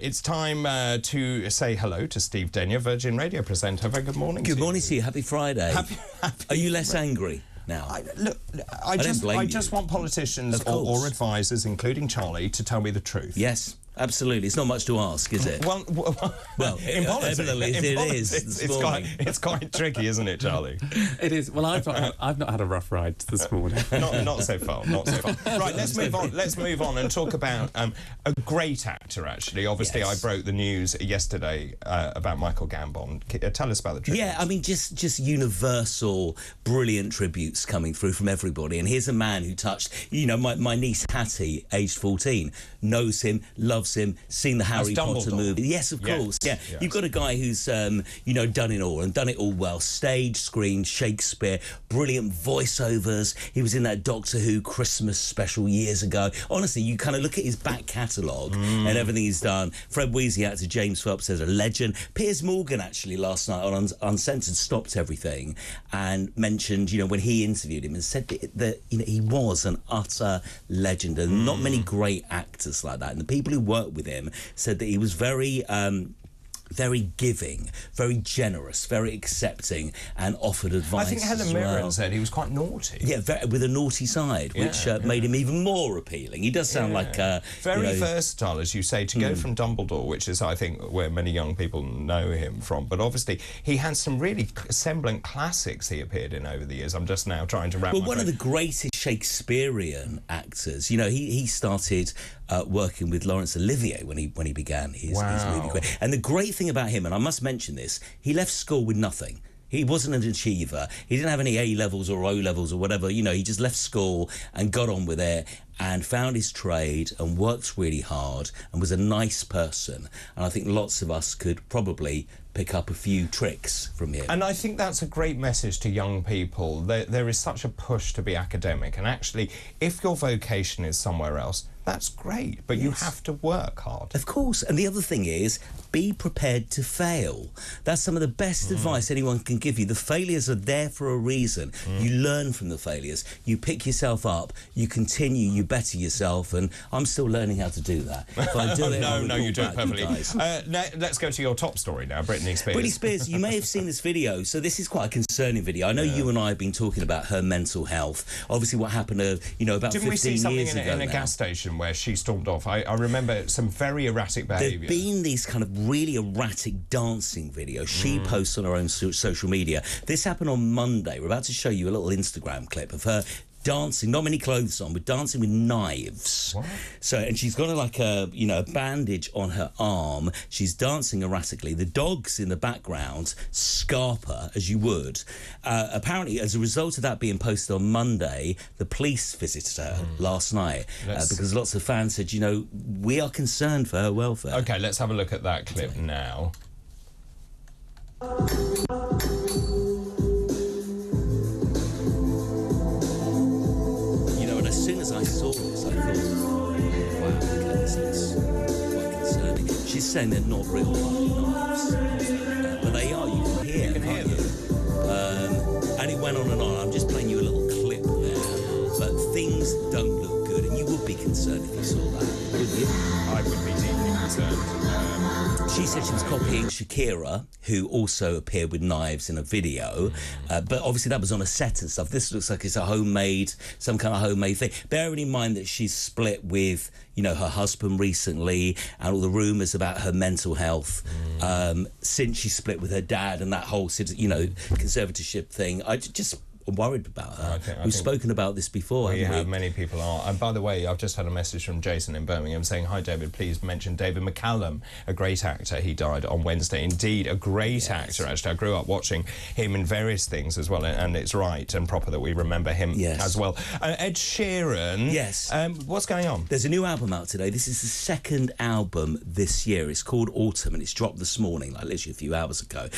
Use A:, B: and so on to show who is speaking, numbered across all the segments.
A: It's time to say hello to Steve Denyer, Virgin Radio presenter. Very good morning.
B: Good morning to you. Happy Friday.
A: Happy
B: Are you less angry now?
A: I just want politicians or advisors, including Charlie, to tell me the truth.
B: Yes. Absolutely, it's not much to ask, is it?
A: Well,
B: in politics,
A: it's quite tricky, isn't it, Charlie?
C: It is. Well, I've not had a rough ride this morning.
A: not so far. Right, let's move on. Let's move on and talk about a great actor. Actually, obviously, yes. I broke the news yesterday about Michael Gambon. Tell us about the tributes.
B: Yeah, I mean, just universal, brilliant tributes coming through from everybody. And here's a man who touched, my niece Hattie, aged 14, knows him, loves him, seen the Harry Potter movie. Yes, of course. Yeah. Yes. You've got a guy who's, done it all and done it all well. Stage, screen, Shakespeare, brilliant voiceovers. He was in that Doctor Who Christmas special years ago. Honestly, you kind of look at his back catalogue and everything he's done. Fred Weasley actor James Phelps as a legend. Piers Morgan, actually, last night on Uncensored stopped everything and mentioned, when he interviewed him and said that he was an utter legend and not many great actors like that. And the people who worked with him said that he was very giving, very generous, very accepting, and offered advice.
A: I think Helen Mirren said he was quite naughty.
B: Yeah, with a naughty side, which made him even more appealing. He does sound like
A: very versatile, as you say, to go from Dumbledore, which is, I think, where many young people know him from. But obviously, he had some really semblant classics he appeared in over the years. I'm just now trying to wrap.
B: Well, one of the greatest Shakespearean actors. He started working with Laurence Olivier when he began his movie career. And the great thing about him, and I must mention this, he left school with nothing. He wasn't an achiever. He didn't have any A-levels or O-levels or whatever. He just left school and got on with it and found his trade and worked really hard and was a nice person. And I think lots of us could probably pick up a few tricks from him.
A: And I think that's a great message to young people. There is such a push to be academic. And actually, if your vocation is somewhere else, that's great, but you have to work hard.
B: Of course. And the other thing is, be prepared to fail. That's some of the best advice anyone can give you. The failures are there for a reason. You learn from the failures. You pick yourself up. You continue. You better yourself. And I'm still learning how to do that. If I do
A: no, you do it perfectly. Now, let's go to your top story now, Britney Spears.
B: Britney Spears, you may have seen this video. So this is quite a concerning video. I know you and I have been talking about her mental health. Obviously, what happened, about 15 years ago.
A: Didn't we see something in a gas station where she stormed off? I remember some very erratic behaviour.
B: There've been these kind of really erratic dancing videos she posts on her own social media. This happened on Monday. We're about to show you a little Instagram clip of her dancing, not many clothes on, but dancing with knives.
A: What?
B: So, and she's got a bandage on her arm. She's dancing erratically. The dogs in the background scarp her, as you would. Apparently, as a result of that being posted on Monday, the police visited her last night because lots of fans said, we are concerned for her welfare.
A: OK, let's have a look at that clip now.
B: As soon as I saw this, I thought, wow, okay, this looks quite concerning. She's saying they're not real knives, but they are. You can hear, can't you? And it went on and on. I'm just playing you a little clip there, but things don't look good, and you would be concerned if you saw that, wouldn't you?
A: I would be deeply concerned.
B: She said she was copying Shakira, who also appeared with knives in a video, but obviously that was on a set and stuff. This looks like it's some kind of homemade thing. Bearing in mind that she's split with, her husband recently, and all the rumours about her mental health since she split with her dad and that whole, conservatorship thing. I just worried about her. We've spoken about this before.
A: We have, many people are. And by the way, I've just had a message from Jason in Birmingham saying, hi David, please mention David McCallum, a great actor. He died on Wednesday. Indeed, a great actor, actually. I grew up watching him in various things as well, and it's right and proper that we remember him as well. Ed Sheeran.
B: Yes.
A: What's going on?
B: There's a new album out today. This is the second album this year. It's called Autumn, and it's dropped this morning, like literally a few hours ago.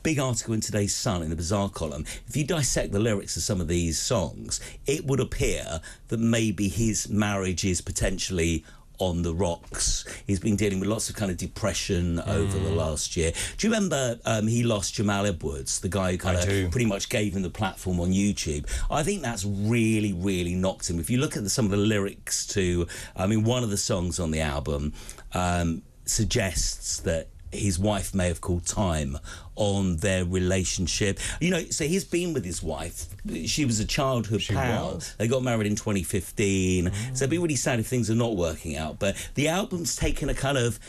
B: Big article in today's Sun, in the Bazaar column. If you dissect the lyrics of some of these songs, it would appear that maybe his marriage is potentially on the rocks. He's been dealing with lots of kind of depression over the last year. Do you remember he lost Jamal Edwards, the guy who kind of pretty much gave him the platform on YouTube? I think that's really, really knocked him. If you look at some of the lyrics to, one of the songs on the album, suggests that his wife may have called time on their relationship. You know, so he's been with his wife. She was a childhood pal. They got married in 2015. So it'd be really sad if things are not working out. But the album's taken a kind of...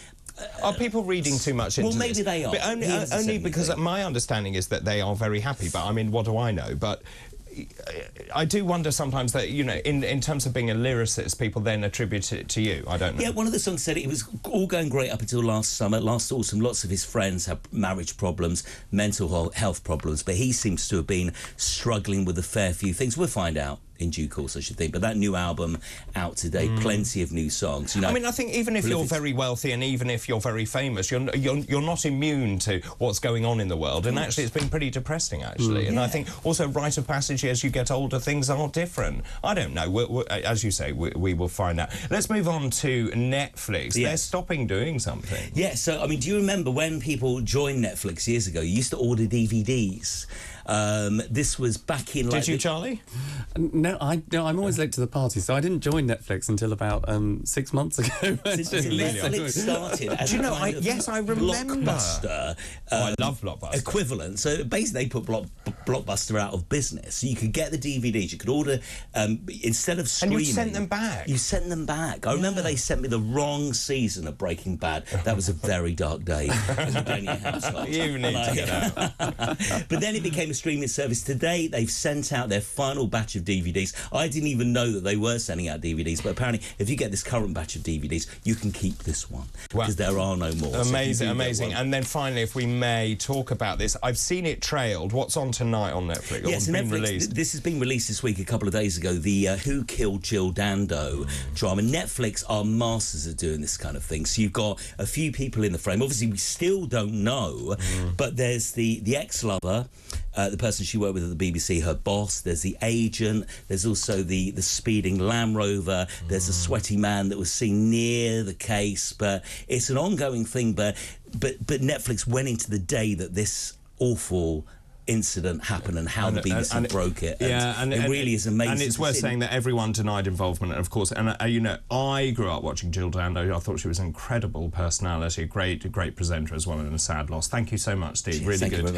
A: Are people reading too much into
B: Well, maybe
A: this?
B: they are.
A: But only because my understanding is that they are very happy. But, I mean, what do I know? But... I do wonder sometimes that, you know, in terms of being a lyricist, people then attribute it to you. I don't know.
B: Yeah, one of the songs said it was all going great up until last summer. Last autumn, lots of his friends had marriage problems, mental health problems, but he seems to have been struggling with a fair few things. We'll find out in due course, I should think. But that new album out today, plenty of new songs. You know,
A: I mean, I think even if you're very wealthy and even if you're very famous, you're not immune to what's going on in the world. And actually, it's been pretty depressing, actually. And I think also rite of passage, as you get older, things are different. I don't know. As you say, we will find out. Let's move on to Netflix.
B: Yes.
A: They're stopping doing something.
B: Yeah, so, I mean, do you remember when people joined Netflix years ago, you used to order DVDs? This was back in...
A: Did you, Charlie?
C: No, I'm always late to the party, so I didn't join Netflix until about 6 months ago.
B: Netflix started as
A: do you know,
B: a kind of
A: yes, I remember.
B: Blockbuster.
A: I love Blockbuster.
B: Equivalent. So basically they put Blockbuster out of business. So you could get the DVDs, you could order, instead of streaming...
A: And you sent them back?
B: You sent them back. I remember they sent me the wrong season of Breaking Bad. That was a very dark day in the Daniel household.
A: You need to get out.
B: But then it became a streaming service. Today they've sent out their final batch of DVDs. I didn't even know that they were sending out DVDs, but apparently if you get this current batch of DVDs, you can keep this one because there are no more.
A: Amazing, amazing. And then finally, if we may talk about this, I've seen it trailed. What's on tonight on Netflix?
B: Yes,
A: been
B: Netflix.
A: Released?
B: This has been released this week, a couple of days ago. The Who Killed Jill Dando drama. Netflix are masters at doing this kind of thing. So you've got a few people in the frame. Obviously, we still don't know, but there's the ex-lover, the person she worked with at the BBC, her boss. There's the agent. There's also the speeding Land Rover. There's a sweaty man that was seen near the case. But it's an ongoing thing. But Netflix went into the day that this awful incident happened and how the BBC broke it. And it really is amazing.
A: And it's worth saying that everyone denied involvement, of course. And you know, I grew up watching Jill Dando. I thought she was an incredible personality, great presenter as well, and a sad loss. Thank you so much, Steve. Really good.